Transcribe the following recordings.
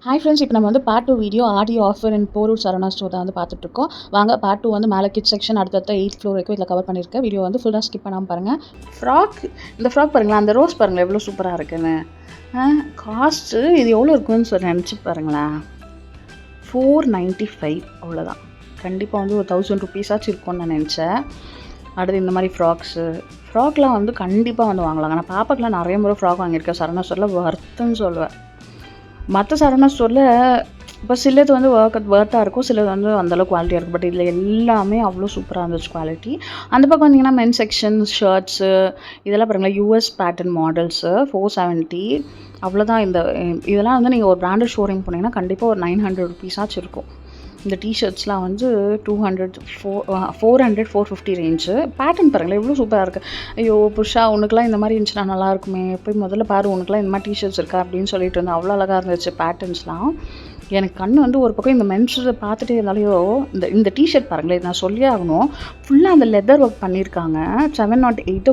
Hi friends, இப்போ நம்ம வந்து part 2 video audio offer and Porur Saravana store தான் வந்து பார்த்துட்ருக்கோம். வாங்க பார்ட் 2 வந்து மேலே கிட்ஸ் செக்ஷன் அடுத்தடுத்த 8th ஃப்ளோர் வரைக்கும் இதில் கவர் பண்ணியிருக்கேன். வீடியோ வந்து ஃபுல்லாக ஸ்கிப் பண்ணாமல் பாருங்கள். இந்த ஃப்ராக் பாருங்களேன், அந்த ரோஸ் பாருங்களேன் எவ்வளோ சூப்பராக இருக்குன்னு. காஸ்ட்டு இது எவ்வளோ இருக்குன்னு சொல்லி நினச்சி பாருங்களேன். 495 அவ்வளோதான். கண்டிப்பாக வந்து ஒரு 1000 ருபீஸாச்சும் இருக்கும்னு நான் நினச்சேன். அடுத்து இந்த மாதிரி ஃப்ராக்லாம் வந்து கண்டிப்பாக வந்து வாங்கலாங்க. நான் பாப்பாக்கெலாம் நிறைய முறை ஃப்ராக் வாங்கியிருக்கேன். சரவணா ஸ்டோரில் வர்த்துன்னு சொல்லுவேன். மற்ற சரவணா ஸ்டோரில் இப்போ சிலது வந்து ஒர்த்தாக இருக்கும், சிலது வந்து அந்தளவுக்கு குவாலிட்டியாக இருக்கும். பட் இதில் எல்லாமே அவ்வளோ சூப்பராக இருந்துச்சு குவாலிட்டி. அந்த பக்கம் வந்தீங்கன்னா மென் செக்ஷன் ஷர்ட்ஸு இதெல்லாம் பாருங்களேன், யூஎஸ் பேட்டர்ன் மாடல்ஸு 470 அவ்வளோதான். இதெல்லாம் வந்து நீங்கள் ஒரு பிராண்டட் ஷோரூம் போனீங்கன்னா கண்டிப்பாக ஒரு 900 ருபீஸாச்சும் இருக்கும். இந்த டிஷர்ட்ஸ்லாம் வந்து 200 400 450 ரேஞ்சு. பேட்டர்ன் பாருங்களேன் எவ்வளோ சூப்பராக இருக்குது. ஐயோ புஷா உனக்குலாம் இந்த மாதிரி இருந்துச்சுன்னா நல்லாயிருக்குமே, போய் முதல்ல பாரு உனக்குலாம் இந்த மாதிரி டிஷர்ட்ஸ் இருக்கா அப்படின்னு சொல்லிட்டு இருந்தேன். அவ்வளோ அழகாக இருந்துச்சு பேட்டர்ன்ஸ்லாம். எனக்கு கண் வந்து ஒரு பக்கம் இந்த மென்ஸை பார்த்துட்டே இருந்தாலையோ இந்த டிஷர்ட் பாருங்களேன், நான் சொல்லியே ஆகணும். ஃபுல்லாக அந்த லெதர் ஒர்க் பண்ணியிருக்காங்க. 708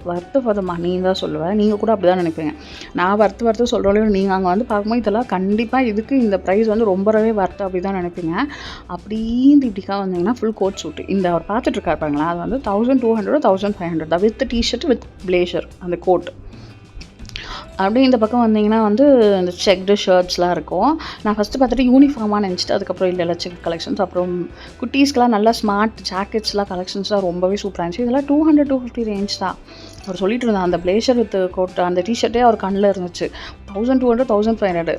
வர்த்து ஃபார் த மணின்னு தான் சொல்லுவேன். நீங்கள் கூட அப்படி தான் நினைப்பீங்க. நான் வர்த்து சொல்கிறோம். நீங்கள் அங்கே வந்து பார்க்கும்போது இதெல்லாம் கண்டிப்பாக இதுக்கு இந்த ப்ரைஸ் வந்து ரொம்பவே வர்த்து அப்படி தான் நினைப்பீங்க. அப்படின்னு இப்படிக்காக வந்தீங்கன்னா ஃபுல் கோட் சூட்டு இந்த அவர் பார்த்துட்ருக்காரு பாருங்களேன், அது வந்து 1200 1500 தான் வித் டிஷர்ட் வித் பிளேசர் அந்த கோட். அப்படியே இந்த பக்கம் வந்தீங்கன்னா வந்து இந்த செக்டு ஷர்ட்ஸ்லாம் இருக்கும். நான் ஃபஸ்ட்டு பார்த்துட்டு யூனிஃபார்மாக நினச்சிட்டு அதுக்கப்புறம் இல்லை செக் கலெக்ஷன்ஸ். அப்புறம் குட்டீஸ்க்கெலாம் நல்லா ஸ்மார்ட் ஜாக்கெட்ஸ்லாம் கலெக்ஷன்ஸ்லாம் ரொம்பவே சூப்பராக இருந்துச்சு. இதெல்லாம் 200 250 ரேஞ்ச் தான். அவர் சொல்லிட்டு இருந்தான் அந்த பிளேசர் வித் கோட் அந்த டிஷர்ட்டே அவர் கண்ணில் இருந்துச்சு. 1200 1500.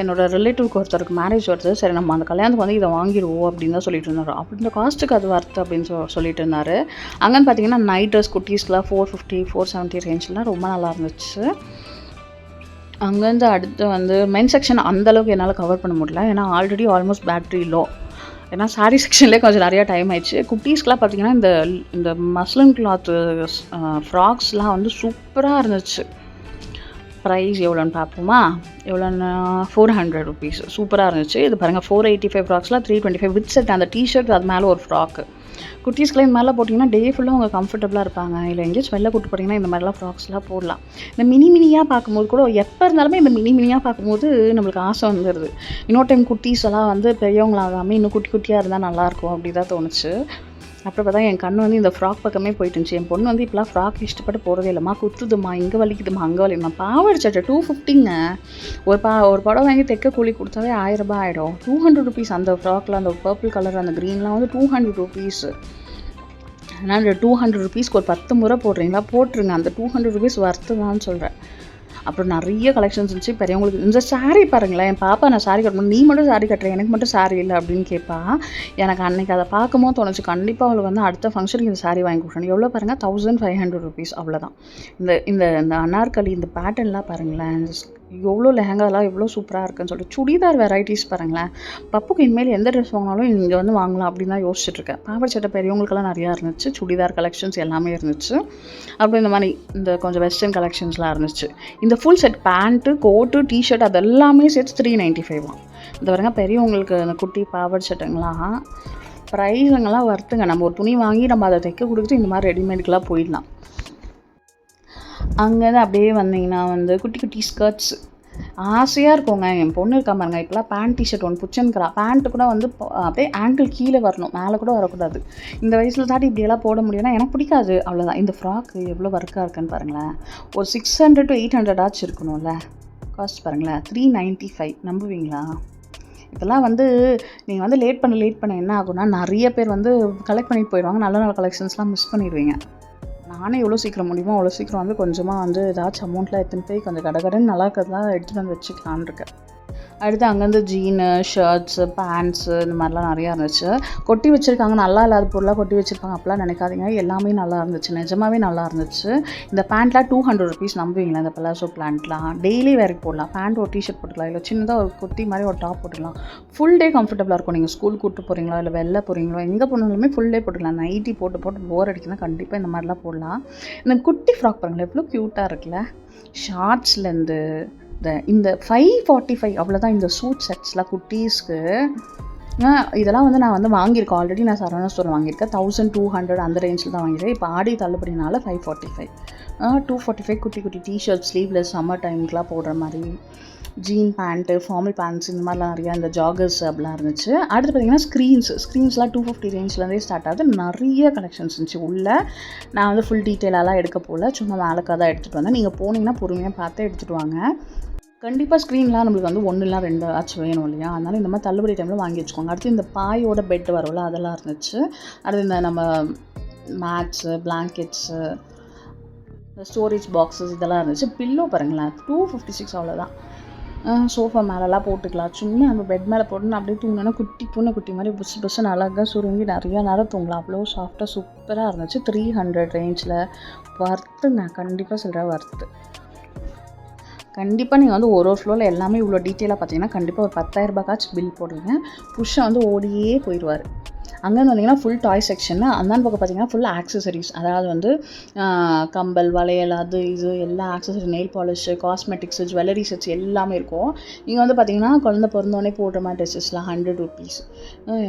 என்னோட ரிலேட்டிவ்க்கு ஒருத்தருக்கு மேரேஜ் வருது, சரி நம்ம அந்த கல்யாணத்துக்கு வந்து இதை வாங்கிடுவோம் அப்படின்னு தான் சொல்லிட்டு இருந்தார். அப்படி இந்த காஸ்ட்டுக்கு அது வர்த்து அப்படின்னு சொல்லிட்டு இருந்தார். அங்கேன்னு பார்த்தீங்கன்னா நைட் ட்ரெஸ் குட்டீஸ்க்குலாம் 450 470 ரேஞ்செலாம் ரொம்ப நல்லா இருந்துச்சு. அங்கேருந்து அடுத்து வந்து மென் செக்ஷன் அந்தளவுக்கு என்னால் கவர் பண்ண முடியல, ஏன்னா ஆல்ரெடி ஆல்மோஸ்ட் பேட்ரி லோ. ஏன்னா சாரீ செக்ஷன்லேயே கொஞ்சம் நிறையா டைம் ஆயிடுச்சு. குட்டீஸ்க்கெலாம் பார்த்திங்கன்னா இந்த மஸ்லின் கிளாத்து ஃப்ராக்ஸ்லாம் வந்து சூப்பராக இருந்துச்சு. ப்ரைஸ் எவ்வளோன்னு பார்ப்போமா? எவ்வளோன்னு 400 ருபீஸ். சூப்பராக இருந்துச்சு. இது பாருங்கள் 485 ஃப்ராக்ஸ்லாம் 325 வித் செட். அந்த டிஷர்ட் அது மேலே ஒரு ஃப்ராக்கு. குட்டீஸ்க்குலாம் இந்த மாதிரிலாம் போட்டிங்கன்னா டே ஃபுல்லாக அவங்க கம்ஃபர்டபுளாக இருப்பாங்க. இல்லை எங்கேயாச்சும் வெளில கூப்பிட்டு போட்டிங்கன்னா இந்த மாதிரிலாம் ஃப்ராக்ஸ்லாம் போடலாம். இந்த மினியாக பார்க்கும்போது கூட எப்போ இருந்தாலுமே இந்த மினியாக பார்க்கும்போது நம்மளுக்கு ஆசை வந்துடுது. இன்னொரு டைம் குட்டீஸ் எல்லாம் வந்து பெரியவங்களாகாமல் இன்னும் குட்டியாக இருந்தால் நல்லாயிருக்கும் அப்படி தான் தோணுச்சு. அப்புறம் பார்த்தா என் கண் வந்து இந்த ஃப்ராக் பக்கமே போயிட்டு இருந்துச்சு. என் பொண்ணு வந்து இப்போலாம் ஃப்ராக் இஷ்டப்பட்டு போகிறதே இல்லைம்மா, குத்துதுமா, இங்கே வலிக்குதுமா, அங்கே வலிக்குதுமா. பாவாடை சட்டை 250ங்க. ஒரு படம் வாங்கி தைக்க கூலி கொடுத்தாவே 1000 ரூபாய் ஆகிடும். 200 ருபீஸ் அந்த ஃப்ராக்கில் அந்த பர்பிள் கலர் அந்த க்ரீன்லாம் வந்து 200 ருபீஸு. அதனால் 200 ருபீஸ்க்கு ஒரு 10 முறை போடுறீங்களா போட்டுருங்க. அந்த 200 ருபீஸ் வர்த்து தான் சொல்கிறேன். அப்புறம் நிறைய கலெக்ஷன்ஸ் இருந்துச்சு. பெரியவங்களுக்கு இந்த சாரீ பாருங்களேன், என் பாப்பா நான் சாரீ கட்டணும், நீ மட்டும் சாரீ கட்டுறேன் எனக்கு மட்டும் சாரீ இல்லை அப்படின்னு கேட்பா. எனக்கு அன்றைக்கி அதை பார்க்கும்போது தோணுச்சு, கண்டிப்பாக அவளுக்கு வந்து அடுத்த ஃபங்க்ஷனுக்கு இந்த சாரீ வாங்கி கொடுக்கணும். எவ்வளோ பாருங்கள், 1500 ருபீஸ் அவ்வளோதான். இந்த அனார்கலி இந்த பேட்டர்ன்லாம் பாருங்களேன், எவ்வளோ லெஹங்காலாம் எவ்வளோ சூப்பராக இருக்குன்னு சொல்லிட்டு. சுடிதார் வெரைட்டிஸ் பாருங்களேன். பப்புக்கு இனிமேல் எந்த ட்ரெஸ் வாங்கினாலும் இங்கே வந்து வாங்கலாம் அப்படின்னு தான் யோசிச்சுட்ருக்கேன். பாவாடை சட்டை பெரியவங்களுக்கெல்லாம் நிறையா இருந்துச்சு. சுடிதார் கலெக்ஷன்ஸ் எல்லாமே இருந்துச்சு. அப்புறம் இந்த மாதிரி இந்த கொஞ்சம் வெஸ்டர்ன் கலெக்ஷன்ஸ்லாம் இருந்துச்சு. இந்த ஃபுல் செட் பேண்ட்டு கோட்டு டிஷர்ட் அதெல்லாமே சேர்த்து 395 தான். இந்த பாருங்க பெரியவங்களுக்கு அந்த குட்டி பாவாடை சட்டைங்களாம் ப்ரைஸுங்கெல்லாம் வர்த்துங்க. நம்ம ஒரு துணி வாங்கி நம்ம அதை தைக்க கொடுத்துட்டு இந்த மாதிரி ரெடிமேடுக்கெலாம் போயிடலாம். அங்கேருந்து அப்படியே வந்தீங்கன்னா வந்து குட்டி குட்டி ஸ்கர்ட்ஸ் ஆசையாக இருக்குங்க. என் பொண்ணு இருக்கா பாருங்க, இப்போலாம் பேண்ட் டிஷர்ட் ஒன்று புச்சுன்னுக்கிறா. பேண்ட்டு கூட வந்து அப்படியே ஆங்கிள் கீழே வரணும், மேலே கூட வரக்கூடாது. இந்த வயசில் தாட்டி இப்படியெல்லாம் போட முடியும்னா எனக்கு பிடிக்காது, அவ்வளோதான். இந்த ஃப்ராக்கு எவ்வளோ ஒர்க்காக இருக்குன்னு பாருங்களேன். ஒரு 600 to 800 ஆச்சு இருக்கணும்ல. காஸ்ட் பாருங்களேன் 395. நம்புவீங்களா? இதெல்லாம் வந்து நீங்கள் வந்து லேட் பண்ண என்ன ஆகும்னா நிறைய பேர் வந்து கலெக்ட் பண்ணிட்டு போயிடுவாங்க. நல்ல நல்ல கலெக்ஷன்ஸ்லாம் மிஸ் பண்ணிடுவீங்க. நானே எவ்வளோ சீக்கிரம் முடியுமோ அவ்வளோ சீக்கிரம் வந்து கொஞ்சமாக வந்து ஏதாச்சும் அமௌண்ட்லாம் எடுத்துன்னு போய் கொஞ்சம் கடகடன்னு நல்லா இருக்கிறதுலாம் எடுத்துகிட்டு வந்து வச்சுக்கலான் இருக்கேன். அடுத்து அங்கேருந்து ஜீனு ஷர்ட்ஸு பேண்ட்ஸு இந்த மாதிரிலாம் நிறையா இருந்துச்சு. கொட்டி வச்சுருக்காங்க, நல்லா இல்லாத பொருளாக கொட்டி வச்சுருப்பாங்க அப்படிலாம் நினைக்காதீங்க. எல்லாமே நல்லா இருந்துச்சு, நிஜமாகவே நல்லா இருந்துச்சு. இந்த பேண்ட்லாம் 200 ருபீஸ். நம்புவீங்களா? இந்த பலாசோ பேண்ட்லாம் டெய்லி வேருக்கு போடலாம். பேண்ட் ஒரு டிஷர்ட் போட்டுக்கலாம், இல்லை சின்னதாக ஒரு குட்டி மாதிரி ஒரு டாப் போட்டுக்கலாம். ஃபுல் டே கம்ஃபர்டபுளாக இருக்கும். நீங்கள் ஸ்கூல் கூப்பிட்டு போகிறீங்களா இல்லை வெளில போகிறீங்களோ எங்கே போனாலுமே ஃபுல் டே போட்டுக்கலாம். நைட்டி போட்டு போர் அடிக்குதுன்னா கண்டிப்பாக இந்த மாதிரிலாம் போடலாம். இந்த குட்டி ஃப்ராக் பாருங்களேன் எவ்வளோ க்யூட்டாக இருக்குல்ல. ஷார்ட்ஸ்லேருந்து இந்த 545 அவ்வளோதான். இந்த சூட் செட்ஸ்லாம் குட்டீஸ்க்கு இதெல்லாம் வந்து நான் வந்து வாங்கியிருக்கேன் ஆல்ரெடி. நான் சரவணா ஸ்டோர் வாங்கியிருக்கேன். 1200 அந்த ரேஞ்சில் தான் வாங்கியிருக்கேன். இப்போ ஆடி தள்ளுபடினால 545. 245 குட்டி குட்டி டிஷர்ட் ஸ்லீவ்லெஸ் சம்மர் டைமுக்குலாம் போடுற மாதிரி ஜீன் பேண்ட்டு, ஃபார்மல் பேண்ட்ஸ் இந்த மாதிரிலாம் நிறையா இந்த ஜாகர்ஸ் அப்படிலாம் இருந்துச்சு. அடுத்து பார்த்திங்கன்னா ஸ்க்ரீன்ஸ்லாம் 250 ரேஞ்ச்லேருந்தே ஸ்டார்ட் ஆகுது. நிறைய கலெக்ஷன்ஸ் இருந்துச்சு உள்ளே. நான் வந்து ஃபுல் டீட்டெயிலாலாம் எடுக்க போகல, சும்மா மேலக்காக தான் எடுத்துகிட்டு வந்தேன். நீங்கள் போனீங்கன்னா பொறுமையாக பார்த்து எடுத்துகிட்டு வாங்க. கண்டிப்பாக ஸ்க்ரீன்லாம் நம்மளுக்கு வந்து 1 இல்ல 2 ஆச்சும் வேணும் இல்லையா, அதனால் இந்த மாதிரி தள்ளுபடி டைமில் வாங்கி வச்சுக்கோங்க. அடுத்து இந்த பாயோட பெட் வரும்ல அதெல்லாம் இருந்துச்சு. அடுத்து இந்த நம்ம மேட்ஸு, பிளாங்கெட்ஸு, ஸ்டோரேஜ் பாக்ஸஸ் இதெல்லாம் இருந்துச்சு. பில்லோ பாருங்களேன் 256 அவ்வளோதான். சோஃபா மேலெலாம் போட்டுக்கலாம். சும்மா நம்ம பெட் மேலே போட்டுன்னு அப்படியே தூங்கினோன்னா குட்டி மாதிரி புஸ்ஸுன்னு அழகாக சுருங்கி நிறையா நேரம் தூங்கலாம். அவ்வளோ சாஃப்டாக சூப்பராக இருந்துச்சு. 300 ரேஞ்சில் வர்த்துங்க. கண்டிப்பாக சொல்கிறேன் வர்த்து. கண்டிப்பாக நீங்கள் வந்து ஒரு ஃப்ளோரில் எல்லாமே இவ்வளோ டீட்டெயிலாக பார்த்தீங்கன்னா கண்டிப்பாக ஒரு 10,000 ரூபாய்க்காச்சும் பில் போடுவீங்க. புஷ்ஷை வந்து ஓடியே போயிடுவார். அங்கேருந்து வந்தீங்கன்னா ஃபுல் டாய் செக்ஷன், அந்தாண்டு பக்கம் பார்த்தீங்கன்னா ஃபுல் ஆக்சசரிஸ், அதாவது வந்து கம்பல், வளையல், அது இது எல்லா accessory, nail polish, cosmetics, jewellery sets எல்லாமே இருக்கும். இங்கே வந்து பார்த்தீங்கன்னா குழந்தை பிறந்தோடனே போடுற மாதிரி ட்ரெஸ்ஸஸ்லாம் 100 rupees.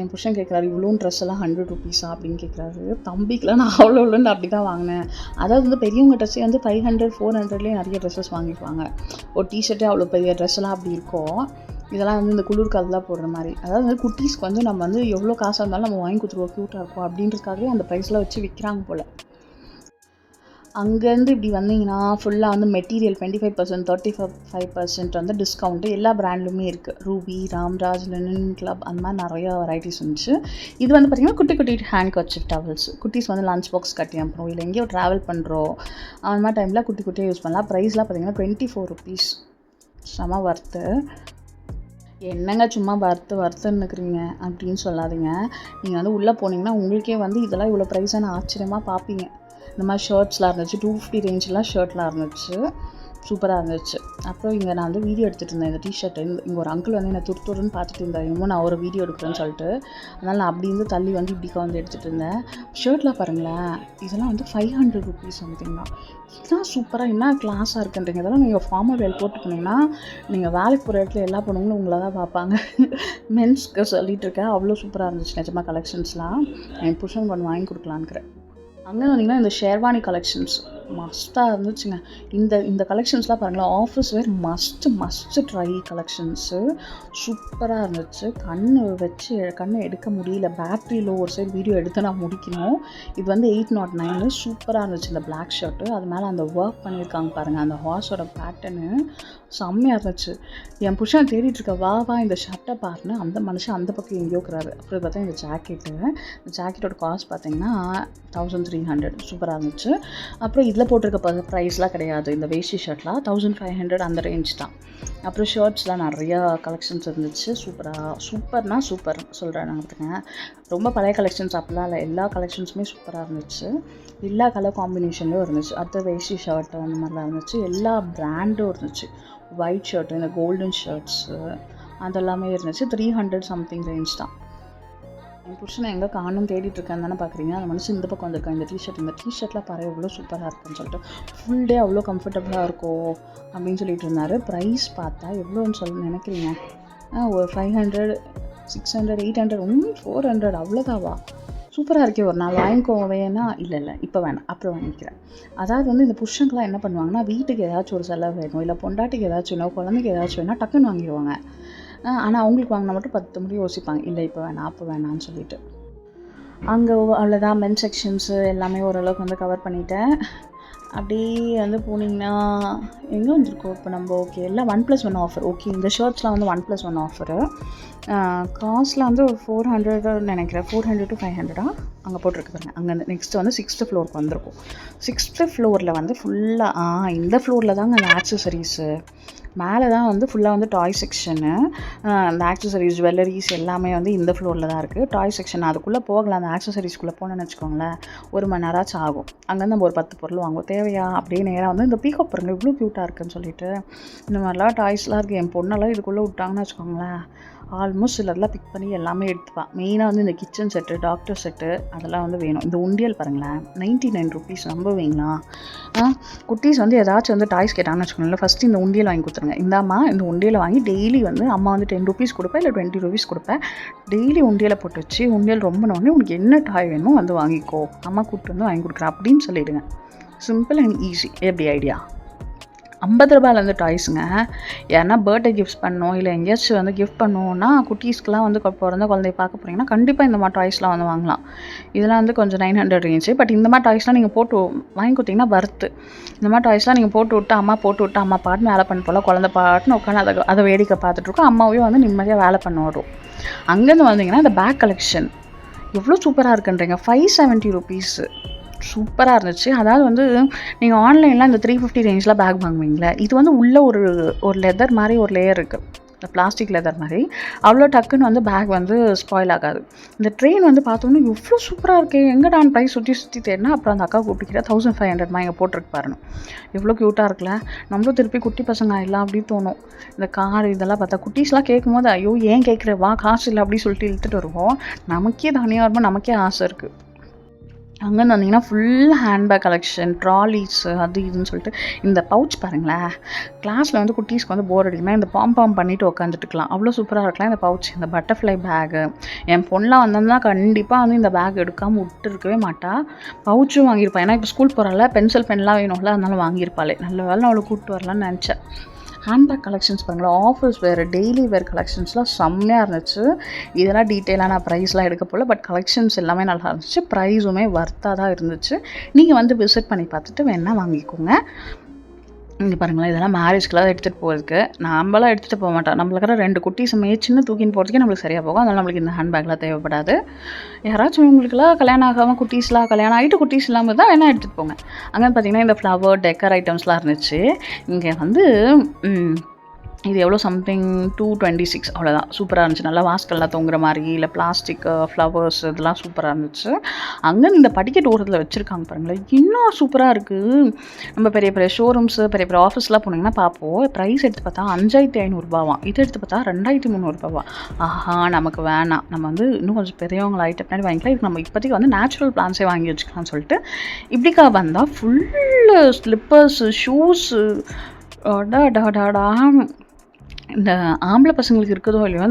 என் புருஷன் கேட்குறாரு, இவ்வளோ ட்ரெஸ் எல்லாம் 100 rupees அப்படின்னு கேட்குறாரு. தம்பிக்கெலாம் நான் அவ்வளோன்னு அப்படி தான் வாங்கினேன். அதாவது வந்து பெரியவங்க ட்ரெஸ்ஸே வந்து 500 400லேயே நிறைய ட்ரெஸ்ஸஸ் வாங்கிக்குவாங்க. ஒரு டிஷர்ட்டே அவ்வளோ பெரிய ட்ரெஸ்ஸெல்லாம் அப்படி இருக்கும். இதெல்லாம் வந்து இந்த குளிர் காலத்தில் போடுற மாதிரி. அதாவது வந்து குட்டீஸ்க்கு வந்து நம்ம வந்து எவ்வளோ காசாக இருந்தாலும் நம்ம வாங்கி கொடுத்துருவோம், க்யூட்டாக இருக்கும் அப்படின்றதுக்காகவே அந்த ப்ரைஸ்லாம் வச்சு விற்கிறாங்க போல். அங்கேருந்து இப்படி வந்தீங்கன்னா ஃபுல்லாக வந்து மெட்டீரியல் 25%, 35% வந்து டிஸ்கவுண்ட்டு எல்லா ப்ராண்ட்லுமே இருக்குது. ரூபி, ராம்ராஜ், லினன் கிளப் அந்த மாதிரி நிறையா வெரைட்டிஸ் இருந்துச்சு. இது வந்து பார்த்திங்கன்னா குட்டி ஹேண்ட் கர்ச்சீஃப் டவல்ஸ். குட்டீஸ் வந்து லஞ்ச் பாக்ஸ் கட்டி அனுப்புகிறோம், இல்லை எங்கேயோ ட்ராவல் பண்ணுறோம் அந்த மாதிரி டைமில் குட்டியாக யூஸ் பண்ணலாம். ப்ரைஸ்லாம் பார்த்திங்கன்னா 24 rupees. செம வர்த்து. என்னங்க சும்மா வறுத்துன்னுக்குறீங்க அப்படின்னு சொல்லாதீங்க. நீங்கள் வந்து உள்ளே போனீங்கன்னா உங்களுக்கே வந்து இதெல்லாம் இவ்வளோ ப்ரைஸான ஆச்சரியமாக பார்ப்பீங்க. இந்த மாதிரி ஷர்ட்ஸ்லாம் இருந்துச்சு. 250 ரேஞ்செலாம் ஷர்ட்லாம் இருந்துச்சு. சூப்பராக இருந்துச்சு. அப்புறம் இங்கே நான் வந்து வீடியோ எடுத்துகிட்டு இருந்தேன். இந்த டிஷர்ட்டு இங்கே ஒரு அங்கிள் வந்து என்னை துருன்னு பார்த்துட்டு இருந்தார். இன்னமும் நான் ஒரு வீடியோ எடுக்கிறேன்னு சொல்லிட்டு, அதனால் நான் அப்படி இருந்து தள்ளி வந்து இப்படி வந்து எடுத்துகிட்டு இருந்தேன். ஷர்ட்லாம் பாருங்களேன், இதெல்லாம் வந்து 500 rupees சம்திங் தான். இதெல்லாம் சூப்பராக என்ன கிளாஸாக இருக்குன்றீங்க. இதெல்லாம் நீங்கள் ஃபார்மல் வேர் போட்டு போனீங்கன்னா நீங்கள் வேலைக்கு போகிற இடத்துல எல்லா பொண்ணுங்களும் உங்களை தான் பார்ப்பாங்க. மென்ஸ்க்கு சொல்லிகிட்டு இருக்கேன். அவ்வளோ சூப்பராக இருந்துச்சு நிஜமாக கலெக்ஷன்ஸ்லாம். என் புருஷன் ஒன்று வாங்கி கொடுக்கலான்னுக்கிறேன். அங்கே வந்தீங்கன்னா இந்த ஷேர்வானி கலெக்ஷன்ஸ் மஸ்ட்டாக இருந்துச்சுங்க. இந்த கலெக்ஷன்ஸ்லாம் பாருங்களேன், office wear must try collections. சூப்பராக இருந்துச்சு. கண்ணை எடுக்க முடியல. பேட்ரி லோ ஒரு சைடு வீடியோ எடுத்து நான் முடிக்கணும். இது வந்து 809. சூப்பராக இருந்துச்சு இந்த பிளாக் ஷர்ட்டு. அது மேலே அந்த ஒர்க் பண்ணியிருக்காங்க பாருங்கள், அந்த ஹார்ஸோட பேட்டர்னு செம்மையாக இருந்துச்சு. என் புருஷன் தேடிட்டுருக்க வா இந்த ஷர்ட்டை பாருன்னு அந்த மனுஷன் அந்த பக்கம் எங்கேயோ இருக்கிறாரு. அப்புறம் பார்த்தா இந்த ஜாக்கெட்டோட காஸ்ட் பார்த்தீங்கன்னா 1300. சூப்பராக இருந்துச்சு. அப்புறம் இதில் போட்டிருக்க ப்ரைஸ்லாம் கிடையாது. இந்த வேஷ்டி ஷர்ட்லாம் 1500 அந்த ரேஞ்ச் தான். அப்புறம் ஷர்ட்ஸ்லாம் நிறையா கலெக்ஷன்ஸ் இருந்துச்சு. சூப்பர்னா சூப்பர் சொல்கிறேன் நான் பார்த்துக்கேன். ரொம்ப பழைய கலெக்ஷன்ஸ் அப்படிலாம் இல்லை, எல்லா கலெக்ஷன்ஸுமே சூப்பராக இருந்துச்சு. எல்லா கலர் காம்பினேஷன்லேயும் இருந்துச்சு. அடுத்த வேஷ்டி ஷர்ட் அந்த மாதிரிலாம் இருந்துச்சு. எல்லா ப்ராண்டும் இருந்துச்சு. ஒயிட் ஷர்ட்டு, இந்த கோல்டன் ஷர்ட்ஸு அதெல்லாமே இருந்துச்சு. 300 சம்திங் ரேஞ்ச் தான். என் புருஷனை எங்கே காணும் தேடிட்டுருக்கேன்னு தானே பார்க்குறீங்க. அந்த மனுஷன் இந்த பக்கம் வந்திருக்கேன். இந்த டிஷர்ட்லாம் பாரு எவ்வளோ சூப்பராக இருக்குன்னு சொல்லிட்டு, ஃபுல் டே அவ்வளோ கம்ஃபர்டபுளாக இருக்கும் அப்படின்னு சொல்லிட்டு இருந்தார். ப்ரைஸ் பார்த்தா எவ்வளோன்னு சொல்ல நினைக்கிறீங்க? ஒரு 500, 600, 800, 400 அவ்வளோதாவா? சூப்பராக இருக்கே, ஒரு நாள் வாங்கிக்கோவேன்னா இல்லை இப்போ வேணாம், அப்புறம் வாங்கிக்கிறேன். அதாவது வந்து இந்த புருஷங்களாம் என்ன பண்ணுவாங்கன்னா, வீட்டுக்கு ஏதாச்சும் ஒரு செலவு வேணும், இல்லை பொண்டாட்டிக்கு ஏதாச்சும் வேணும், குழந்தைக்கு ஏதாச்சும் வேணால் டக்குன்னு வாங்கிடுவாங்க. ஆனால் அவங்களுக்கு வாங்கினா மட்டும் 10 முறை யோசிப்பாங்க, இல்லை இப்போ வேணாம் அப்போ வேணான்னு சொல்லிட்டு. அங்கே அவ்வளோதான். மென் செக்ஷன்ஸு எல்லாமே ஓரளவுக்கு வந்து கவர் பண்ணிட்டேன். அப்படியே வந்து போனீங்கன்னா எங்கே வந்துருக்கோம் இப்போ நம்ம? ஓகே, எல்லாம் 1+1 ஆஃபர். ஓகே, இந்த ஷர்ட்ஸ்லாம் வந்து 1+1 ஆஃபரு. காஸ்ட்டில் வந்து ஒரு 400 நினைக்கிறேன். 400 to 500 அங்கே போட்டிருக்கு பாருங்க. அங்கே நெக்ஸ்ட்டு வந்து 6th ஃப்ளோருக்கு வந்திருக்கும். 6th ஃப்ளோரில் வந்து ஃபுல்லாக இந்த ஃப்ளோரில் தாங்க அந்த ஆக்சசரிஸு. மேலே தான் வந்து ஃபுல்லாக வந்து டாய் செக்ஷனு. அந்த ஆக்சசரிஸ், ஜுவல்லரிஸ் எல்லாமே வந்து இந்த ஃப்ளோரில் தான் இருக்குது. டாய் செக்ஷன் அதுக்குள்ளே போகலாம். அந்த ஆக்சசரிஸ்குள்ளே போனோன்னு வச்சுக்கோங்களேன், 1 மணி நேரம் ஆகும். அங்கேருந்து நம்ம ஒரு 10 பொருள் வாங்குவோம். தேவையா அப்படியே நேராக வந்து இந்த பீகாக் பாருங்க இவ்வளோ க்யூட்டாக இருக்குன்னு சொல்லிட்டு இந்த மாதிரிலாம் டாய்ஸ்லாம் இருக்குது. என் பொண்ணெல்லாம் இதுக்குள்ளே விட்டாங்கன்னு வச்சுக்கோங்களேன், ஆல்மோஸ்ட் சிலர்லாம் பிக் பண்ணி எல்லாமே எடுத்துப்பான். மெயினாக வந்து இந்த கிச்சன் செட்டு, டாக்டர் செட்டு அதெல்லாம் வந்து வேணும். இந்த உண்டியல் பாருங்களேன், 99 rupees. நம்புவீங்களா? குட்டீஸ் வந்து ஏதாச்சும் வந்து டாய்ஸ் கேட்டாங்கன்னு வச்சுக்கோங்களேன், ஃபஸ்ட்டு இந்த உண்டியல் வாங்கி கொடுத்துருங்க. இந்தாம்மா இந்த உண்டியலை வாங்கி டெய்லி வந்து அம்மா வந்து 10 rupees கொடுப்பேன், இல்லை 20 rupees கொடுப்பேன். டெய்லி உண்டியலை போட்டு வச்சு உண்டியல் ரொம்ப உடனே உனக்கு என்ன டாய் வேணுமோ வந்து வாங்கிக்கோ, அம்மா கூப்பிட்டு வந்து வாங்கி கொடுக்குறேன் அப்படின்னு சொல்லிவிடுங்க. Simple and easy. எப்படி ஐடியா? ரூ. 50 டாய்ஸுங்க. ஏன்னா பர்த்டே கிஃப்ட்ஸ் பண்ணணும், இல்லை எங்கேயாச்சும் வந்து கிஃப்ட் பண்ணுவோன்னா குட்டீஸ்க்குலாம் வந்து பிறந்த குழந்தைய பார்க்க போகிறீங்கன்னா கண்டிப்பாக இந்த மாதிரி டாய்ஸ்லாம் வந்து வாங்கலாம். இதெல்லாம் வந்து கொஞ்சம் 900 ரேஞ்சு. பட் இந்த மாதிரி டாய்ஸ்லாம் நீங்கள் போட்டு வாங்கி கொடுத்தீங்கன்னா வர்த்து. இந்த மாதிரி டாய்ஸ்லாம் நீங்கள் போட்டு விட்டு அம்மா பாட்டு வேலை பண்ண போல, குழந்தை பாட்டுன்னு உட்காந்து அதை வேடிக்கை பார்த்துட்ருக்கோம். அம்மாவையும் வந்து நிம்மதியாக வேலை பண்ண வரும். அங்கேருந்து வந்தீங்கன்னா இந்த பேக் கலெக்ஷன் எவ்வளோ சூப்பராக இருக்குன்றீங்க. 570 ருபீஸு சூப்பராக இருந்துச்சு. அதாவது வந்து நீங்கள் ஆன்லைனில் இந்த 350 ரேஞ்சில் பேக் வாங்குவீங்களே, இது வந்து உள்ளே ஒரு லெதர் மாதிரி ஒரு லேயர் இருக்குது, இந்த பிளாஸ்டிக் லெதர் மாதிரி. அவ்வளோ டக்குன்னு வந்து பேக் வந்து ஸ்பாயில் ஆகாது. இந்த ட்ரெயின் வந்து பார்த்தோன்னா எவ்வளோ சூப்பராக இருக்குது. எங்கடான் ப்ரைஸ் சுற்றி தேடினா அப்புறம் அந்த அக்கா கூப்பிட்டுக்கிட்ட 1500 இங்கே போட்டிருக்கு பாருங்க. எவ்வளோ க்யூட்டாக இருக்குல்ல. நம்மளும் திருப்பி குட்டி பசங்க எல்லாம் அப்படி தோணும். இந்த கார் இதெல்லாம் பார்த்தா குட்டீஸ்லாம் கேட்கும் போது ஐயோ ஏன் கேட்குற, வா காசு இல்லை அப்படி சொல்லிட்டு இழுத்துட்டு வருவோம். நமக்கே தனியாக வரும்போது நமக்கே ஆசை இருக்குது. அங்கேருந்து வந்தீங்கன்னா ஃபுல் ஹேண்ட்பேக் கலெக்ஷன், ட்ராலிஸு, அது இதுன்னு சொல்லிட்டு. இந்த பவுச் பாருங்களேன், கிளாஸில் வந்து குட்டீஸ்க்கு வந்து போர் அடிக்குமா இந்த பாம் பண்ணிவிட்டு உட்காந்துட்டுக்கலாம், அவ்வளோ சூப்பராக இருக்கலாம் இந்த பவுச். இந்த பட்டர்ஃப்ளை பேகு என் பொண்ணெலாம் வந்தோம்னா கண்டிப்பாக வந்து இந்த பேக் எடுக்காமல் விட்டுருக்கவே மாட்டா. பவுச்சும் வாங்கியிருப்பாள். ஏன்னா இப்போ ஸ்கூல் போகிறால பென்சில் பென்லாம் வேணும்ல, அதனால வாங்கியிருப்பாளே. நல்ல வேலை நான் அவளை கூப்பிட்டு வரலான்னு நினச்சேன். ஹேண்ட்பேக் கலெக்ஷன்ஸ் பாருங்களேன், ஆஃபீஸ் வேறு டெய்லி வேர் கலெக்ஷன்ஸ்லாம் செம்மையாக இருந்துச்சு. இதெல்லாம் டீட்டெயிலாக நான் ப்ரைஸ்லாம் எடுக்க போகல, பட் கலெக்ஷன்ஸ் எல்லாமே நல்லா இருந்துச்சு. ப்ரைஸுமே வர்த்தாக தான் இருந்துச்சு. நீங்கள் வந்து விசிட் பண்ணி பார்த்துட்டு வேணால் வாங்கிக்கோங்க. இங்கே பாருங்களேன், இதெல்லாம் மேரேஜ்க்கெல்லாம் எடுத்துகிட்டு போகிறதுக்கு. நம்மளாம் எடுத்துகிட்டு போக மாட்டோம். நம்மளுக்கு 2 குட்டீஸ் சின்ன தூக்கின்னு போகிறதுக்கே நம்மளுக்கு சரியாக போகும். அதனால் நம்மளுக்கு இந்த ஹேண்ட்பேக்லாம் தேவைப்படாது. யாராச்சும் உங்களுக்குலாம் கல்யாணம் ஆகாமல் குட்டீஸ்லாம் கல்யாணம் ஆகிட்டு குட்டீஸ் இல்லாமல் தான் வேணால் எடுத்துகிட்டு போங்க. அங்கே பார்த்தீங்கன்னா இந்த ஃப்ளவர் டெக்கர் ஐட்டம்ஸ்லாம் இருந்துச்சு. இங்கே வந்து இது எவ்வளோ சம்திங் 226 அவ்வளோதான். சூப்பராக இருந்துச்சு. நல்லா வாஸ்கல்லாம் தொங்குற மாதிரி, இல்லை பிளாஸ்டிக் ஃப்ளவர்ஸ் இதெல்லாம் சூப்பராக இருந்துச்சு. அங்கே இந்த படிக்கட்டு ஓரத்தில் வச்சுருக்காங்க பாருங்களேன், இன்னும் சூப்பராக இருக்குது. நம்ம பெரிய பெரிய ஷோரூம்ஸு பெரிய பெரிய ஆஃபீஸ்லாம் போனீங்கன்னா பார்ப்போம், ப்ரைஸ் எடுத்து பார்த்தா 5500 இது எடுத்து பார்த்தா 2300 ஆஹா நமக்கு வேணாம், நம்ம வந்து இன்னும் கொஞ்சம் பெரியவங்களை ஐட்டம் பின்னாடி வாங்கிக்கலாம். இதுக்கு நம்ம இப்போதைக்கு வந்து நேச்சுரல் பிளான்ஸே வாங்கி வச்சுக்கலாம்னு சொல்லிட்டு இப்படிக்கா வந்தால் ஃபுல்லு ஸ்லிப்பர்ஸு ஷூஸு டாடா. இந்த ஆம்பளை பசங்களுக்கு இருக்குதோ இல்லையோ,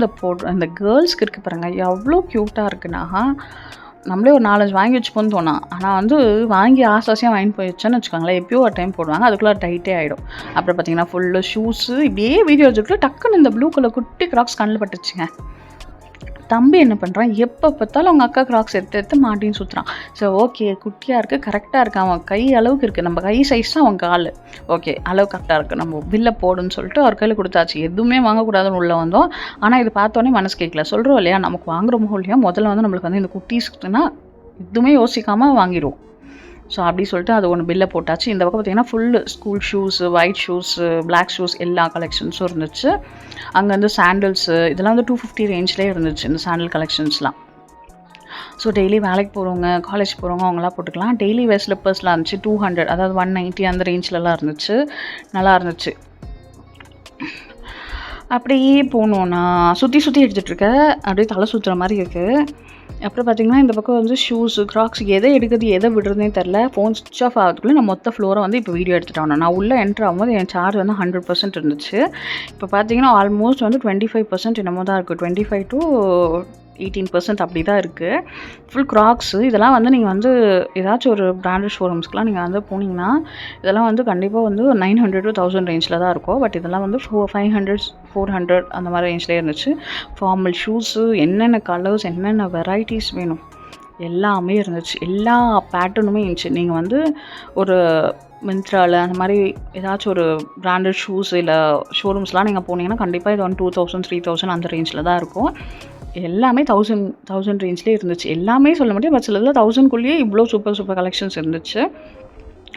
இந்த கேர்ள்ஸ்க்கு இருக்குது பாருங்கள், எவ்வளோ க்யூட்டாக இருக்குன்னா நம்மளே ஒரு 4-5 வாங்கி வச்சுப்போன்னு தோணும். ஆனால் வந்து வாங்கி ஆசாசியாக வாங்கி போய் வச்சோன்னு வச்சுக்கோங்களேன், எப்பயோ ஒரு டைம் போடுவாங்க, அதுக்குள்ளே டைட்டே ஆகிடும். அப்புறம் பார்த்தீங்கன்னா ஃபுல்லு ஷூஸு இப்படியே வீடியோ வச்சுக்கிட்டு டக்குன்னு இந்த ப்ளூ கலர் குட்டி கிராக்ஸ் கண்ணில் பட்டுச்சுங்க. தம்பி என்ன பண்ணுறான், எப்போ பார்த்தாலும் அவங்க அக்கா கிராக்ஸ் எடுத்து மாட்டின்னு சுற்றுறான். ஸோ ஓகே குட்டியாக இருக்குது, கரெக்டாக இருக்குது, அவன் கை அளவுக்கு இருக்குது, நம்ம கை சைஸ் தான் அவன் கால், ஓகே அளவு கரெக்டாக இருக்குது, நம்ம பில்லை போடுன்னு சொல்லிட்டு அவர் கையில் கொடுத்தாச்சு. எதுவுமே வாங்கக்கூடாதுன்னு உள்ளே வந்தோம். ஆனால் இது பார்த்தோன்னே மனசு கேட்கல. சொல்கிறோம் இல்லையா, நமக்கு வாங்குறோமோ இல்லையா, முதல்ல வந்து நம்மளுக்கு வந்து இந்த குட்டீஸ்க்குன்னா எதுவுமே யோசிக்காமல் வாங்கிடுவோம். ஸோ அப்படி சொல்லிட்டு அது ஒன்று பில்லை போட்டாச்சு. இந்த பக்கம் பார்த்திங்கன்னா full school shoes, white shoes, black shoes எல்லா கலெக்ஷன்ஸும் இருந்துச்சு. அங்கே வந்து சாண்டில்ஸு இதெல்லாம் வந்து 250 ரேஞ்சிலே இருந்துச்சு இந்த சாண்டில் கலெக்ஷன்ஸ்லாம். ஸோ டெய்லி வேலைக்கு போகிறவங்க, காலேஜ் போகிறவங்க அவங்களாம் போட்டுக்கலாம். டெய்லி வேர் ஸ்லிப்பர்ஸ்லாம் இருந்துச்சு 200, அதாவது 190 அந்த ரேஞ்சிலலாம் இருந்துச்சு. நல்லா இருந்துச்சு. அப்படியே போனோன்னா சுற்றி எடுத்துகிட்ருக்கேன், அப்படியே தலை சுற்றுற மாதிரி இருக்குது. அப்புறம் பார்த்திங்கன்னா இந்த பக்கம் வந்து ஷூஸு, கிராக்ஸ் எதை எடுக்கிறது எதை விடுறதுனே தெரில. ஃபோன் ஸ்விட்ச் ஆஃப் ஆகிறதுக்குள்ளே நான் மொத்த ஃப்ளோரை வந்து இப்போ வீடியோ எடுத்துகிட்டு நான் உள்ளே என்ட்ரு ஆகும்போது என் சார்ஜ் வந்து 100% இருந்துச்சு. இப்போ பார்த்திங்கன்னா ஆல்மோஸ்ட் வந்து 25% என்னமோ தான் இருக்குது, 25 to 18% அப்படி தான் இருக்குது. ஃபுல் கிராக்ஸு இதெல்லாம் வந்து நீங்கள் வந்து ஏதாச்சும் ஒரு பிராண்டட் ஷோரூம்ஸ்க்குலாம் நீங்கள் வந்து போனீங்கன்னா இதெல்லாம் வந்து கண்டிப்பாக வந்து 900 to 1000 ரேஞ்சில் தான் இருக்கும். பட் இதெல்லாம் வந்து 500 400 அந்த மாதிரி ரேஞ்சிலே இருந்துச்சு. ஃபார்மல் ஷூஸு என்னென்ன கலர்ஸ் என்னென்ன வெரைட்டிஸ் வேணும் எல்லாமே இருந்துச்சு. எல்லா பேட்டர்னுமே இருந்துச்சு. நீங்கள் வந்து ஒரு மிந்த்ராவில் அந்த மாதிரி ஏதாச்சும் ஒரு பிராண்டட் ஷூஸ் இல்லை ஷோரூம்ஸ்லாம் நீங்கள் போனீங்கன்னா கண்டிப்பாக இது 2000 3000 அந்த ரேஞ்சில் தான் இருக்கும். எல்லாமே 1000 ரேஞ்சிலே இருந்துச்சு. எல்லாமே சொல்ல முடியும், பட் சிலதில் 1000க்குள்ளேயே இவ்வளோ சூப்பர் கலெக்ஷன்ஸ் இருந்துச்சு.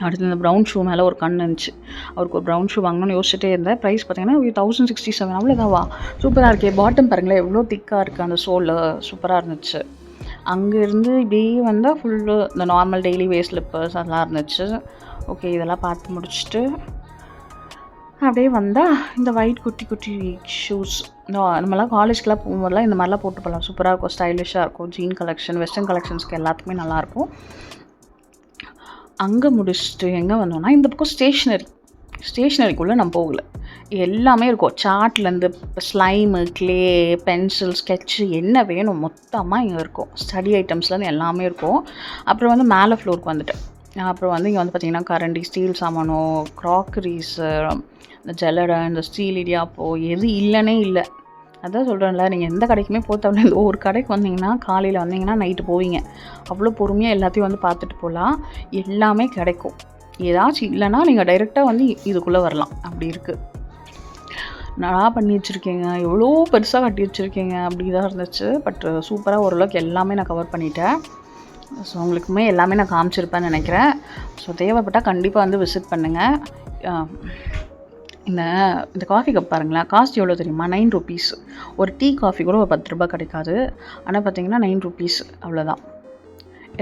அடுத்து இந்த ப்ரௌன் ஷூ மேலே ஒரு கண் இருந்துச்சு. அவருக்கு ஒரு ப்ரௌன் ஷூ வாங்கணும்னு யோசிச்சுட்டே இருந்தேன். ப்ரைஸ் பார்த்தீங்கன்னா 1067 அவ்வளோதாவா. சூப்பராக இருக்கே. பாட்டம் பாருங்களேன் எவ்வளோ திக்காக இருக்குது, அந்த சோலு சூப்பராக இருந்துச்சு. அங்கேருந்து இப்படியே வந்தால் ஃபுல்லு இந்த நார்மல் டெய்லி வேர் ஸ்லிப்பர்ஸ் அதெல்லாம் இருந்துச்சு. ஓகே இதெல்லாம் பார்த்து முடிச்சுட்டு அப்படியே வந்தால் இந்த ஒயிட் குட்டி ஷூஸ் நம்மளாம் காலேஜ்க்கெலாம் போகும்போதெல்லாம் இந்த மாதிரிலாம் போட்டு போகலாம். சூப்பராக இருக்கும், ஸ்டைலிஷாக இருக்கும். ஜீன் கலெக்ஷன், வெஸ்டர்ன் கலெக்ஷன்ஸ்க்கு எல்லாத்துக்குமே நல்லாயிருக்கும். அங்கே முடிச்சுட்டு எங்கே வந்தோன்னா இந்த பக்கம் ஸ்டேஷ்னரிக்குள்ளே நான் போகல. எல்லாமே இருக்கும். சார்ட்லேருந்து ஸ்லைமு, க்ளே, பென்சில், ஸ்கெட்சு என்ன வேணும் மொத்தமாக இங்கே இருக்கும். ஸ்டடி ஐட்டம்ஸ்லேருந்து எல்லாமே இருக்கும். அப்புறம் வந்து மேலே ஃப்ளோருக்கு வந்துட்டேன். அப்புறம் வந்து இங்கே வந்து பார்த்திங்கன்னா கரண்டி, ஸ்டீல் சாமானம், க்ராக்கரிஸு, இந்த ஜல்லடை, இந்த ஸ்டீல் இடியாப்போ எது இல்லைன்னே இல்லை. அதான் சொல்கிறேன்ல, நீங்கள் எந்த கடைக்குமே போத்தவொடனே இந்த ஒரு கடைக்கு வந்தீங்கன்னா, காலையில் வந்தீங்கன்னா நைட்டு போவீங்க. அவ்வளோ பொறுமையாக எல்லாத்தையும் வந்து பார்த்துட்டு போகலாம். எல்லாமே கிடைக்கும். ஏதாச்சும் இல்லைன்னா நீங்கள் டைரெக்டாக வந்து இதுக்குள்ளே வரலாம். அப்படி இருக்குது. நல்லா பண்ணி வச்சுருக்கீங்க, எவ்வளோ பெருசாக கட்டி வச்சுருக்கீங்க அப்படி தான் இருந்துச்சு. பட் சூப்பராக ஓரளவுக்கு எல்லாமே நான் கவர் பண்ணிட்டேன். ஸோ உங்களுக்குமே எல்லாமே நான் காமிச்சிருப்பேன்னு நினைக்கிறேன். ஸோ தேவைப்பட்டால் கண்டிப்பாக வந்து விசிட் பண்ணுங்கள். இந்த இந்த காஃபி கப் பாருங்களேன், காஸ்ட் எவ்வளோ தெரியுமா? 9 ருபீஸ். ஒரு டீ காஃபி கூட ஒரு 10 ரூபா கிடைக்காது. ஆனால் பார்த்தீங்கன்னா 9 ருபீஸ் அவ்வளோதான்.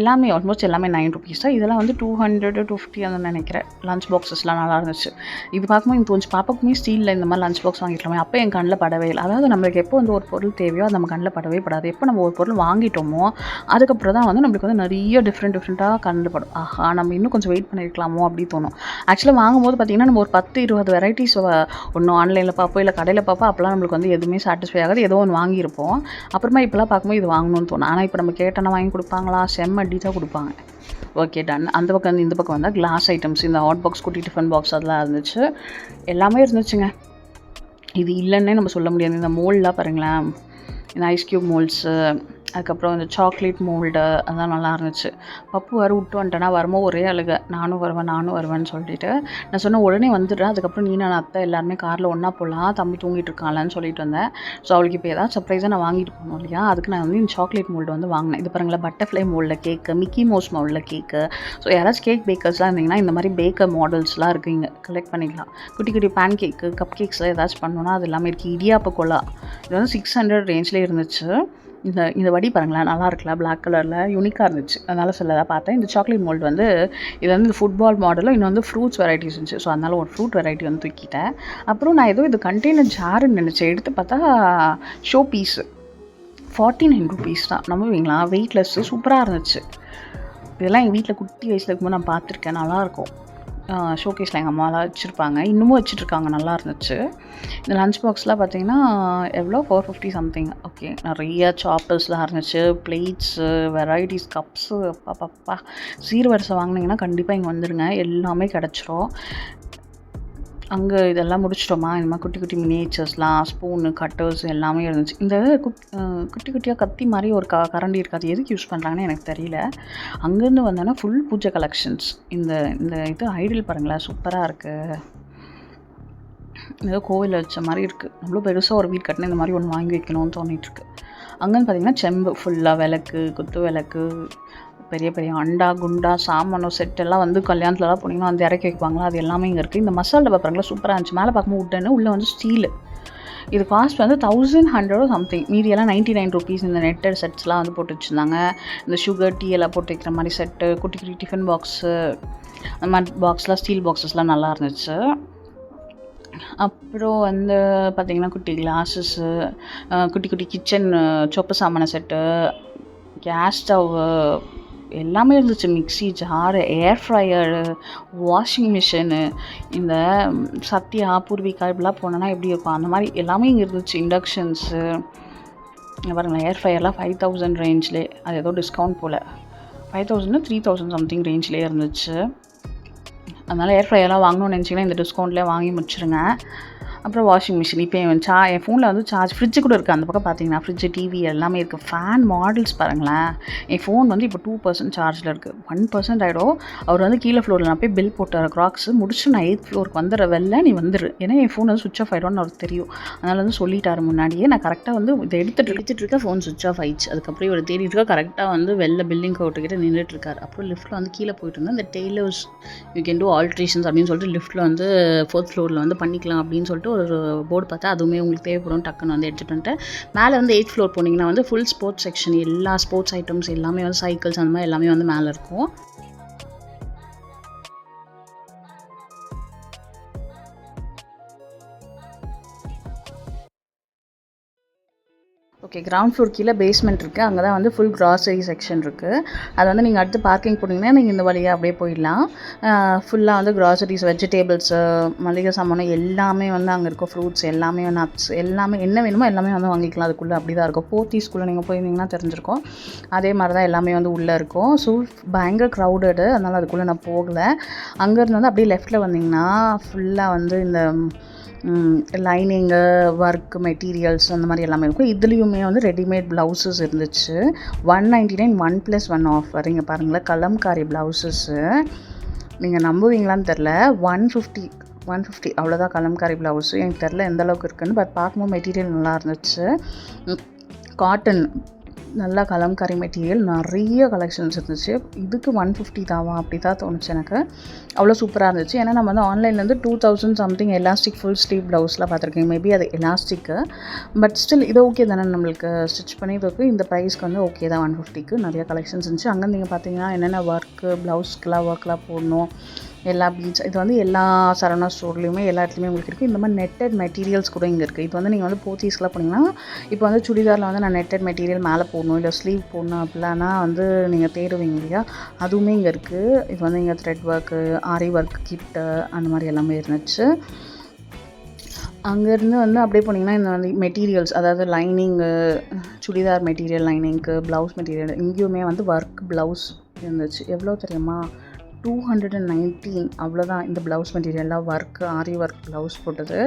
எல்லாமே ஆல்மோஸ்ட் எல்லாமே 9 ருபீஸ் தான். இதெல்லாம் வந்து 200 250 அந்த நினைக்கிறேன். லஞ்ச் பாக்ஸஸ்லாம் நல்லா இருந்துச்சு. இது பார்க்கும்போது எனக்கு கொஞ்சம் பாப்பாக்குமே ஸ்டீலில் இந்த மாதிரி லஞ்ச் பாக்ஸ் வாங்கிக்கலாமே. அப்போ என் கண்ணில் படவே இல்லை. அதாவது நம்மளுக்கு எப்போ வந்து ஒரு பொருள் தேவையோ அது நம்ம கண்ணில் படவே படாது. எப்போ நம்ம ஒரு பொருள் வாங்கிட்டோமோ அதுக்கப்புறம் தான் வந்து நம்மளுக்கு வந்து நிறைய டிஃப்ரெண்ட்டாக கண்ணில் படும். ஆஹா, நம்ம இன்னும் கொஞ்சம் வெயிட் பண்ணியிருக்கலாமோ அப்படி தோணும். ஆக்சுவலாக வாங்கும்போது பார்த்திங்கன்னா நம்ம ஒரு 10-20 வெரைட்டிஸ் ஒன்றும் ஆன்லைனில் பார்ப்போம், இல்லை கடையில் பார்ப்போம். அப்போலாம் நம்மளுக்கு வந்து எதுவுமே சாட்டிஸ்ஃபை ஆகாது. ஏதோ ஒன்று வாங்கியிருப்போம். அப்புறமா இப்போலாம் பார்க்கும்போது இது வாங்கணும்னு தோணும். ஆனால் இப்போ நம்ம கேட்டோன்னா வாங்கி கொடுப்பாங்களா? செம்ம டீட்டாக கொடுப்பாங்க. Okay, done. அந்த பக்கம் வந்து இந்த பக்கம் வந்தால் கிளாஸ் ஐட்டம்ஸ், இந்த ஹாட் பாக்ஸ், குட்டி டிஃபன் பாக்ஸ் அதெல்லாம் இருந்துச்சு. எல்லாமே இருந்துச்சுங்க. இது இல்லைன்னே நம்ம சொல்ல முடியாது. இந்த மோல்டெலாம் பாருங்களேன், இந்த ஐஸ் க்யூப் மோல்ட்ஸு, அதுக்கப்புறம் இந்த சாக்லேட் மோல்டு அதெல்லாம் நல்லா இருந்துச்சு. பப்பு வேறு விட்டு வந்துட்டேன்னா வரும்போது ஒரே அழுக, நானும் வருவேன்னு சொல்லிட்டு நான் சொன்னேன் உடனே வந்துடுறேன். அதுக்கப்புறம் நீ நான் அத்தை எல்லாருமே காரில் ஒன்றா போகலாம், தம்பி தூங்கிட்டு இருக்கான்லன்னு சொல்லிட்டு வந்தேன். ஸோ அவளுக்கு இப்போ ஏதாவது சர்ப்ரைஸாக நான் வாங்கிட்டு போகணும் இல்லையா? அதுக்கு நான் வந்து இந்த சாக்லேட் மோல்டு வந்து வாங்கினேன். இது பாருங்களேன், பட்டர்ஃப்ளை மோல்டில் கேக்கு, மிக்கி மவுஸ் மோல்டில் கேக்கு. ஸோ யாராச்சும் கேக் பேக்கர்ஸ்லாம் இருந்தீங்கன்னா இந்த மாதிரி பேக்கர் மாடல்ஸ்லாம் இருக்குது, இங்கே கலெக்ட் பண்ணிக்கலாம். குட்டி குட்டி பேன் கேக்கு, கப் கேக்ஸ்லாம் ஏதாச்சும் பண்ணணுன்னா அது எல்லாமே இருக்குது. இடியாப்ப கொலா இது வந்து 600 ரேஞ்சிலே இருந்துச்சு. இந்த வடி பாருங்களேன், நல்லா இருக்குல்ல, பிளாக் கலரில் யூனிக்காக இருந்துச்சு. அதனால் சொல்லதான் பார்த்தேன். இந்த சாக்லேட் மோல்டு வந்து இது வந்து இந்த ஃபுட்பால் மாடலும், இன்னும் வந்து ஃப்ரூட்ஸ் வெரைட்டிஸ் இருந்துச்சு. ஸோ அதனால் ஒரு ஃப்ரூட் வெரைட்டி வந்து தூக்கிட்டேன். அப்புறம் நான் ஏதோ இது கண்டெய்னர் ஜாருன்னு நினச்சேன். எடுத்து பார்த்தா ஷோ பீஸு 49 ருபீஸ் தான். நம்புவீங்களா? வெயிட்லெஸ்ஸு, சூப்பராக இருந்துச்சு. இதெல்லாம் எங்கள் வீட்டில் குட்டி வயசில் இருக்கும்போது நான் பார்த்துருக்கேன். நல்லாயிருக்கும். ஷோகேஸில் எங்கள் அம்மாலாம் வச்சுருப்பாங்க, இன்னமும் வச்சுட்ருக்காங்க. நல்லா இருந்துச்சு. இந்த லஞ்ச் பாக்ஸ்லாம் பார்த்தீங்கன்னா எவ்வளோ 450 சம்திங். ஓகே, நிறைய சாப்பர்ஸ்லாம் இருந்துச்சு, பிளேட்ஸு, வெரைட்டிஸ், கப்ஸு. அப்பா சீர்வரிசை வாங்கினீங்கன்னா கண்டிப்பாக இங்கே வந்துடுங்க, எல்லாமே கிடச்சிரும். அங்கே இதெல்லாம் முடிச்சிட்டோமா, இந்த மாதிரி குட்டி குட்டி மினியேச்சர்ஸ்லாம், ஸ்பூனு, கட்டர்ஸ் எல்லாமே இருந்துச்சு. இந்த குட்டி குட்டியாக கத்தி மாதிரி ஒரு கரண்டி இருக்காது, எதுக்கு யூஸ் பண்ணுறாங்கன்னு எனக்கு தெரியல. அங்கேருந்து வந்தோன்னா ஃபுல் பூஜை கலெக்ஷன்ஸ். இந்த இந்த இது ஐடில் பாருங்களேன், சூப்பராக இருக்குது. ஏதோ கோவிலில் வச்ச மாதிரி இருக்குது. அவ்வளோ பெருசாக ஒரு வீடு கட்டினா இந்த மாதிரி ஒன்று வாங்கி வைக்கணும்னு தோணிட்டுருக்கு. அங்கேன்னு பார்த்தீங்கன்னா செம்பு ஃபுல்லாக விளக்கு, குத்து விளக்கு, பெரிய பெரிய அண்டா, குண்டா, சாமானம் செட்டெல்லாம் வந்து கல்யாணத்துலலாம் போனீங்கன்னா வந்து இறக்கி வைப்பாங்களா, அது எல்லாமே இங்கே இருக்குது. இந்த மசாலா டப்பா பாருங்களா, சூப்பராக இருந்துச்சு. மேலே பார்க்கும்போது உட்டன்னு, உள்ளே வந்து ஸ்டீலு. இது காஸ்ட் வந்து 1100 சம்திங். மீதியெல்லாம் 99 ருபீஸ். இந்த நெட்டட் செட்ஸ்லாம் வந்து போட்டு வச்சுருந்தாங்க. இந்த சுகர் டீ எல்லாம் போட்டு வைக்கிற மாதிரி செட்டு, குட்டி குட்டி டிஃபன் பாக்ஸு, அந்த மாதிரி பாக்ஸ்லாம், ஸ்டீல் பாக்ஸஸ்லாம் நல்லா இருந்துச்சு. அப்புறம் வந்து பார்த்திங்கன்னா குட்டி கிளாஸஸ்ஸு, குட்டி குட்டி கிச்சன் சொப்பு சாமான செட்டு, கேஸ் ஸ்டவ்வு எல்லாமே இருந்துச்சு. மிக்ஸி ஜாரு, ஏர் ஃப்ரையரு, வாஷிங் மிஷினு, இந்த சத்யா, பூர்விகா இப்படிலாம் போனோன்னா எப்படி இருக்கும் அந்த மாதிரி எல்லாமே இங்கே இருந்துச்சு. இண்டக்ஷன்ஸு பாருங்களேன், ஏர் ஃப்ரையர்லாம் 5000 ரேஞ்சிலே. அது ஏதோ டிஸ்கவுண்ட் போல் 5000 3000 சம்திங் ரேஞ்சிலே இருந்துச்சு. அதனால் ஏர் ஃப்ரையர்லாம் வாங்கணும்னு நினச்சிங்கன்னா இந்த டிஸ்கவுண்ட்லேயே வாங்கி முடிச்சிருங்க. அப்புறம் வாஷிங் மிஷின், இப்போ என் ஃபோனில் வந்து சார்ஜ், ஃப்ரிட்ஜு கூட இருக்குது. அந்த பக்கம் பார்த்தீங்கன்னா ஃப்ரிட்ஜு, டிவி எல்லாமே இருக்குது. ஃபேன் மாடல்ஸ் பாருங்களேன். என் ஃபோன் வந்து இப்போ 2% சார்ஜில் இருக்குது. 1% ஆகிடும். அவர் வந்து கீழே ஃப்ளோரில் நான் போய் பில் போட்டார் க்ராக்ஸ் முடிச்சு நான் 8th ஃப்ளோருக்கு வந்துடுற வெளில நீ வந்துடு, ஏன்னா என் ஃபோன் வந்து சுவிட்ச் ஆஃப் ஆகிடும்னு அவருக்கு தெரியும். அதனால் வந்து சொல்லிட்டார் முன்னாடியே. நான் கரெக்டாக வந்து இதை எடுத்துகிட்டு இருக்க ஃபோன் சுவிட்ச் ஆஃப் ஆயிடுச்சு. அதுக்கப்புறம் இவர் தேடிட்டு இருக்கா, கரெக்டாக வந்து வெளில பில்டிங் கவுட்டுக்கிட்ட நின்றுட்டுருக்கார். அப்புறம் லிஃப்ட்டில் வந்து கீழே போயிட்டு இருந்தால் இந்த tailors you can do alterations அப்படின்னு சொல்லிட்டு லிஃப்ட்டில் வந்து 4th ஃப்ளோரில் வந்து பண்ணிக்கலாம் அப்படின்னு சொல்லிட்டு ஒரு போர்டு பார்த்தா அதுவுமே உங்களுக்கு தேவைப்படும். டக்குன்னு வந்து எடுத்துகிட்டு வந்துட்டு மேலே வந்து 8th ஃப்ளோர் போனீங்கன்னா வந்து ஃபுல் ஸ்போர்ட்ஸ் செக்ஷன், எல்லா ஸ்போர்ட்ஸ் ஐட்டம்ஸ் எல்லாமே வந்து சைக்கிள்ஸ் அந்த மாதிரி எல்லாமே வந்து மேலே இருக்கும். ஓகே, கிரவுண்ட் ஃப்ளோர் கீழே பேஸ்மெண்ட் இருக்குது. அங்கே தான் வந்து ஃபுல் கிராசரி செக்ஷன் இருக்குது. அது வந்து நீங்கள் அடுத்து பார்க்கிங் போனீங்கன்னா நீங்கள் இந்த வழியாக அப்படியே போயிடலாம். ஃபுல்லாக வந்து கிராசரிஸ், வெஜிடேபிள்ஸு, மளிகை சாமான் எல்லாமே வந்து அங்கே இருக்கும். ஃப்ரூட்ஸ் எல்லாமே, நட்ஸ் எல்லாமே, என்ன வேணுமோ எல்லாமே வந்து வாங்கிக்கலாம். அதுக்குள்ளே அப்படி தான் இருக்கும். போத்தீஸ்குள்ளே நீங்கள் போயிருந்தீங்கன்னா தெரிஞ்சிருக்கும். அதே மாதிரி தான் எல்லாமே வந்து உள்ளே இருக்கும். ஸோ பயங்கர க்ரௌடடு, அதனால் அதுக்குள்ளே நான் போகலை. அங்கேருந்து வந்து அப்படியே லெஃப்ட்டில் வந்தீங்கன்னா ஃபுல்லாக வந்து இந்த லைனிங்கு, ஒர்க் மெட்டீரியல்ஸ் அந்த மாதிரி எல்லாமே இருக்கும். இதுலேயுமே வந்து ரெடிமேட் ப்ளவுசஸ் இருந்துச்சு. 199 1+1 ஆஃபர். இங்கே பாருங்களேன், கலம்காரி ப்ளவுசஸ்ஸு நீங்கள் நம்புவீங்களான்னு தெரில. 150 அவ்வளோதான் கலம்காரி ப்ளவுஸு. எனக்கு தெரில எந்த அளவுக்கு இருக்குதுன்னு. பட் பார்க்கும்போது மெட்டீரியல் நல்லா இருந்துச்சு. காட்டன் நல்லா கலம்காரி மெட்டீரியல், நிறைய கலெக்ஷன்ஸ் இருந்துச்சு. இதுக்கு 150 தாவா அப்படி தான் தோணுச்சு எனக்கு. அவ்வளோ சூப்பராக இருந்துச்சு. ஏன்னா நம்ம வந்து ஆன்லைன்லேருந்து 2000 சம்திங் எலாஸ்டிக் ஃபுல் ஸ்லீவ் ப்ளவுஸ்லாம் பார்த்துருக்கேன். மேபி அது எலாஸ்டிக்கு, பட் ஸ்டில் இது ஓகே தானே, நம்மளுக்கு ஸ்டிச் பண்ணி இதுக்கு இந்த ப்ரைஸ்க்கு வந்து ஓகே தான். 150க்கு நிறைய கலெக்ஷன்ஸ் இருந்துச்சு. அங்கே நீங்கள் பார்த்தீங்கன்னா என்னென்ன ஒர்க்கு, ப்ளவுஸ்க்கெலாம் ஒர்க்லாம் போடணும், எல்லா பீட்ஸ், இது வந்து எல்லா சரவணா ஸ்டோர்லேயுமே எல்லா இடத்துலையுமே உங்களுக்கு இருக்குது. இந்த மாதிரி நெட்டட் மெட்டீரியல்ஸ் கூட இங்கே இருக்குது. இது வந்து நீங்கள் வந்து போத்தீஸ்க்கெலாம் போனீங்கன்னா, இப்போ வந்து சுடிதாரில் வந்து நான் நெட்டட் மெட்டீரியல் மேலே போடணும், இல்லை ஸ்லீவ் போடணும் அப்படிலான்னா வந்து நீங்கள் தேடுவீங்க இல்லையா, அதுவுமே இங்கே இருக்குது. இது வந்து இங்கே த்ரெட் ஒர்க்கு, ஆரி ஒர்க் கிட்டு அந்த மாதிரி எல்லாமே இருந்துச்சு. அங்கேருந்து வந்து அப்படியே போனீங்கன்னா இந்த வந்து மெட்டீரியல்ஸ், அதாவது லைனிங்கு, சுடிதார் மெட்டீரியல் லைனிங்க்கு, ப்ளவுஸ் மெட்டீரியல், இங்கேயுமே வந்து ஒர்க் ப்ளவுஸ் இருந்துச்சு. எவ்வளோ தெரியுமா, 219 அவ்வளோதான். இந்த ப்ளவுஸ் மெட்டீரியல்லாம் ஒர்க்கு, ஆரி ஒர்க் ப்ளவுஸ் போட்டது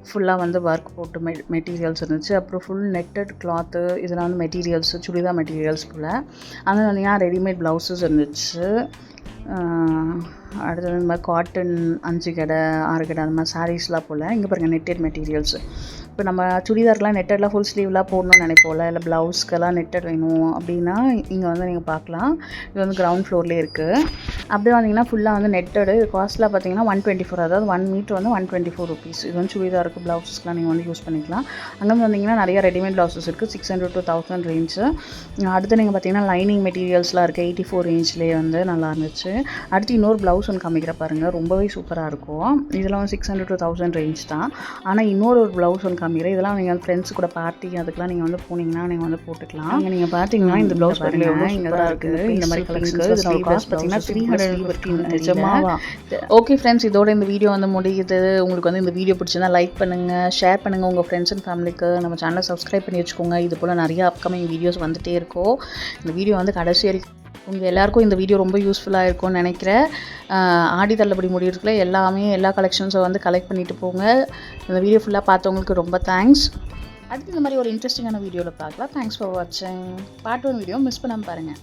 ஃபுல்லாக வந்து ஒர்க் போட்டு மெட்டீரியல்ஸ் இருந்துச்சு. அப்புறம் ஃபுல் நெட்டட் கிளாத்து, இதெல்லாம் வந்து மெட்டீரியல்ஸ், சுடிதார் மெட்டீரியல்ஸ் போல். அது வந்து ரெடிமேட் ப்ளவுஸஸ் இருந்துச்சு. அடுத்தது இந்த மாதிரி காட்டன் 5 கடை 6 கடை அந்த மாதிரி சாரீஸ்லாம் போல். இங்கே பாருங்கள் நெட்டட் மெட்டீரியல்ஸ். இப்போ நம்ம சுடிதார்லாம் நெட்டட்லாம் ஃபுல் ஸ்லீவ்லாம் போடணும்னு நினைப்போம்ல, இல்லை ப்ளவுஸ்க்கெல்லாம் நெட்டட் வேணும் அப்படின்னா இங்கே வந்து நீங்கள் பார்க்கலாம். இது வந்து கிரவுண்ட் ஃப்ளோர்லேயே இருக்குது. அப்படியே வந்தீங்கன்னா ஃபுல்லாக வந்து நெட்டடு. இது காஸ்ட்லாம் பார்த்தீங்கன்னா 124, அதாவது 1 மீட்டர் வந்து 124 ருபீஸ். இது வந்து சுடிதாருக்கு ப்ளவுஸஸ்லாம் நீங்கள் வந்து யூஸ் பண்ணிக்கலாம். அங்கே வந்தீங்கன்னா நிறைய ரெடிமேட் ப்ளவுசஸ் இருக்குது. 600 to 1000 ரேஞ்சு. அடுத்து நீங்கள் பார்த்தீங்கன்னா லைனிங் மெட்டீரியல்ஸ்லாம் இருக்குது. 84 ரேஞ்ச்லேயே வந்து நல்லா இருந்துச்சு. அடுத்து இன்னொரு ப்ளவுஸ் ஒன்று காமிக்கிற பாருங்கள், ரொம்பவே சூப்பராக இருக்கும். இதெல்லாம் வந்து 600 to 1000 ரேஞ்ச் தான். ஆனால் இன்னொரு ப்ளவுஸ் ஒன்று காமிக்கிறேன். இதெல்லாம் நீங்கள் ஃப்ரெண்ட்ஸ் கூட பார்ட்டி அதுக்கெலாம் நீங்கள் வந்து போனீங்கன்னா நீங்கள் வந்து போட்டுக்கலாம். அங்கே நீங்கள் பார்த்தீங்கன்னா இந்த ப்ளவுஸ் பாருங்கள் எவ்வளோ சூப்பராக இருக்குது. இந்த மாதிரி கலெக்ஷன்ஸ் இதோட காஸ்ட் பார்த்தீங்கன்னா 315 நிஜமாவா. ஓகே ஃப்ரெண்ட்ஸ், இதோட இந்த வீடியோ வந்து முடியுது. உங்களுக்கு வந்து இந்த வீடியோ பிடிச்சிருந்தா லைக் பண்ணுங்கள், ஷேர் பண்ணுங்கள் உங்கள் ஃப்ரெண்ட்ஸ் அண்ட் ஃபேமிலிக்கு. நம்ம சேனலை சப்ஸ்கிரைப் பண்ணி வச்சுக்கோங்க. இது போல் நிறைய அப்கமிங் வீடியோஸ் வந்துகிட்டே இருக்கும். இந்த வீடியோ வந்து கடைசி வரைக்கும் உங்கள் எல்லாேருக்கும் இந்த வீடியோ ரொம்ப யூஸ்ஃபுல்லாக இருக்கும்னு நினைக்கிறேன். ஆடி தள்ளுபடி முடிவுக்குள்ள எல்லா கலெக்ஷன்ஸை வந்து கலெக்ட் பண்ணிவிட்டு போங்க. இந்த வீடியோ ஃபுல்லாக பார்த்தவங்களுக்கு ரொம்ப தேங்க்ஸ். அடுத்து இந்த மாதிரி ஒரு இன்ட்ரெஸ்டிங்கான வீடியோவில் பார்க்கலாம். தேங்க்ஸ் ஃபார் வாட்சிங். பார்ட் 1 வீடியோ மிஸ் பண்ணாமல் பாருங்கள்.